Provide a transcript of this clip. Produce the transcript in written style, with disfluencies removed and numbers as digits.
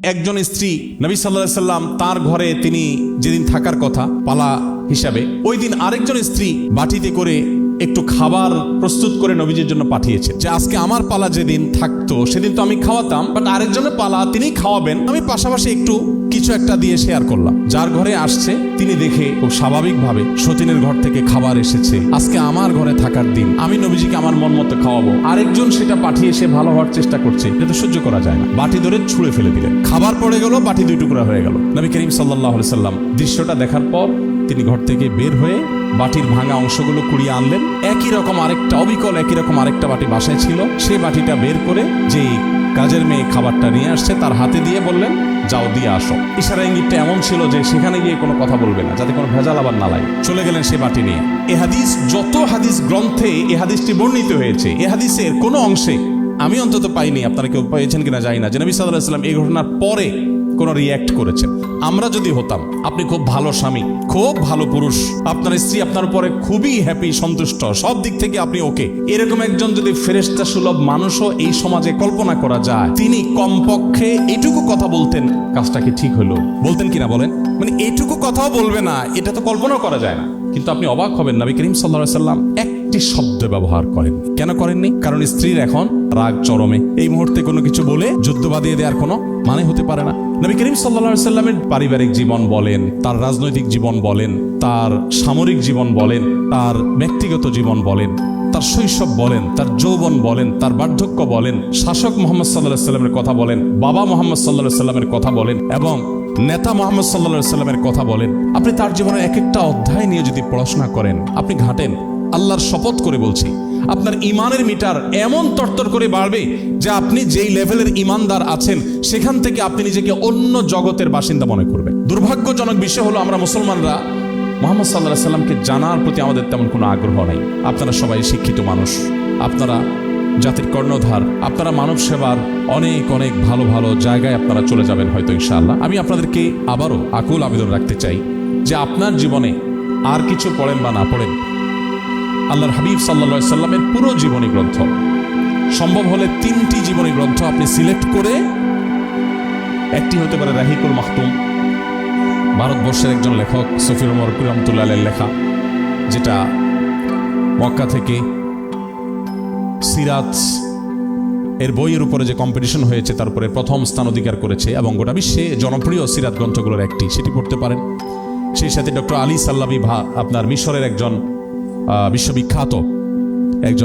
একজন স্ত্রী নবী সাল্লাল্লাহু আলাইহি সাল্লাম তার ঘরে তিনি যেদিন থাকার কথা পালা হিসাবে, ওই দিন আরেকজন স্ত্রী বাটিতে করে একটু খাবার প্রস্তুত করে নবীজির জন্য পাঠিয়েছে, যে আজকে আমার পালা যেদিন থাকতো সেদিন তো আমি খাওয়াতাম, বাট আরেকজনের পালা তিনি খাওয়াবেন, আমি পাশাপাশি একটু কিছু একটা দিয়ে শেয়ার করলাম। যার ঘরে আসছে তিনি দেখে খুব স্বাভাবিকভাবে সতীনের ঘর থেকে খাবার এসেছে, আজকে আমার ঘরে থাকার দিন, আমি নবীজিকে আমার মন মতো খাওয়াবো, আরেকজন সেটা পাঠিয়ে সে ভালো হওয়ার চেষ্টা করছে, এটা তো সহ্য করা যায় না। বাটি ধরে ছুঁড়ে ফেলে দিলেন, খাবার পড়ে গেল, বাটি দুই টুকরা হয়ে গেল। নবী করিম সাল্লাল্লাহু আলাইহি সাল্লাম দৃশ্যটা দেখার পর তিনি ঘর থেকে বের হয়ে বাটির ভাঙা অংশগুলো কুড়িয়ে আনলেন। একই রকম আরেকটা অবিকল একই রকম আরেকটা বাটি বাসায় ছিল, সেই বাটিটা বের করে যেই কাজের মেয়ে খাবারটা নিয়ে আসছে তার হাতে দিয়ে বললেন, যাও দিয়ে আসো। ইশারা ইঙ্গিতটা এমন ছিল যে সেখানে গিয়ে কোনো কথা বলবে না, যাতে কোনো ভেজাল আবার না লাগে। চলে গেলেন সে বাটি নিয়ে। এ হাদিস যত হাদিস গ্রন্থে এ হাদিসটি বর্ণিত হয়েছে, এ হাদিসের কোনো অংশে আমি অন্তত পাইনি, আপনারা কেউ পেয়েছেন কিনা জানি না, যে নবী সাল্লাল্লাহু আলাইহি সাল্লাম এই ঘটনার পরে কোনো রিয়্যাক্ট করেছেন। আমরা যদি হতাম, আপনি খুব ভালো স্বামী, খুব ভালো পুরুষ, আপনার স্ত্রী আপনার উপরে খুবই হ্যাপি, সন্তুষ্ট, সব দিক থেকে আপনি ওকে, এরকম একজন যদি ফেরেশতা সুলভ মানুষও এই সমাজে কল্পনা করা যায়, তিনি কমপক্ষে এইটুকু কথা বলতেন, কাজটা কি ঠিক হলো, বলতেন কিনা বলেন? মানে এইটুকু কথাও বলবে না, এটা তো কল্পনাও করা যায় না। কিন্তু আপনি অবাক হবেন, নবী করিম সাল্লাল্লাহু আলাইহি সাল্লাম একটি শব্দ ব্যবহার করেন। কেন করেননি? কারণ স্ত্রীর এখন রাগ চরমে, এই মুহূর্তে কোনো কিছু বলে যুদ্ধ বাঁধিয়ে দেওয়ার কোনো মানে হতে পারে না। নবী করিম সাল্লাল্লাহু আলাইহি সাল্লামের পারিবারিক জীবন বলেন, তার রাজনৈতিক জীবন বলেন, তার সামরিক জীবন বলেন, তার ব্যক্তিগত জীবন বলেন, তার শৈশব বলেন, তার যৌবন বলেন, তার বার্ধক্য বলেন, শাসক মুহাম্মদ সাল্লাল্লাহু আলাইহি সাল্লামের কথা বলেন, বাবা মুহাম্মদ সাল্লাল্লাহু আলাইহি সাল্লামের কথা বলেন, এবং নেতা মুহাম্মদ সাল্লাল্লাহু আলাইহি সাল্লামের কথা বলেন। আপনি তার জীবনের এক একটা অধ্যায় নিয়ে যদি পড়াশোনা করেন, আপনি ঘাটেন, আল্লাহর শপথ করে বলছি, আপনার ইমানের মিটার এমন তরতর করে বাড়বে যে আপনি যেই লেভেলের ইমানদার আছেন সেখান থেকে আপনি নিজেকে অন্য জগতের বাসিন্দা মনে করবেন। দুর্ভাগ্যজনক বিষয় হলো, আমরা মুসলমানরা মুহাম্মদ সাল্লাল্লাহু আলাইহি সাল্লামকে জানার প্রতি আমাদের তেমন কোনো আগ্রহ নেই। আপনারা সবাই শিক্ষিত মানুষ, আপনারা জাতির কর্ণধার, আপনারা মানব সেবার অনেক অনেক ভালো ভালো জায়গায় আপনারা চলে যাবেন হয়তো ইনশাআল্লাহ। আমি আপনাদেরকে আবারও আকুল আবেদন রাখতে চাই যে আপনার জীবনে আর কিছু পড়েন বা না পড়েন, আল্লাহর হাবিব সাল্লাল্লাহু আলাইহি সাল্লামের পুরো জীবনী গ্রন্থ, সম্ভব হলে 3টি জীবনী গ্রন্থ আপনি সিলেক্ট করে, একটি হতে পারে রাহিকুল মাখতুম, ভারতবর্ষের একজন লেখক সফিউর রহমান রহমাতুল্লাহ আলাইহির লেখা, যেটা মক্কা থেকে সিরাত এর বইয়ের উপরে যে কম্পিটিশন হয়েছে তারপরে প্রথম স্থান অধিকার করেছে এবং গোটা বিশ্বে জনপ্রিয় সিরাত গ্রন্থগুলোর একটি, সেটি পড়তে পারেন। সেই সাথে ডক্টর আলী সাল্লাবি আপনার মিশরের একজন বিশ্ববিখ্যাত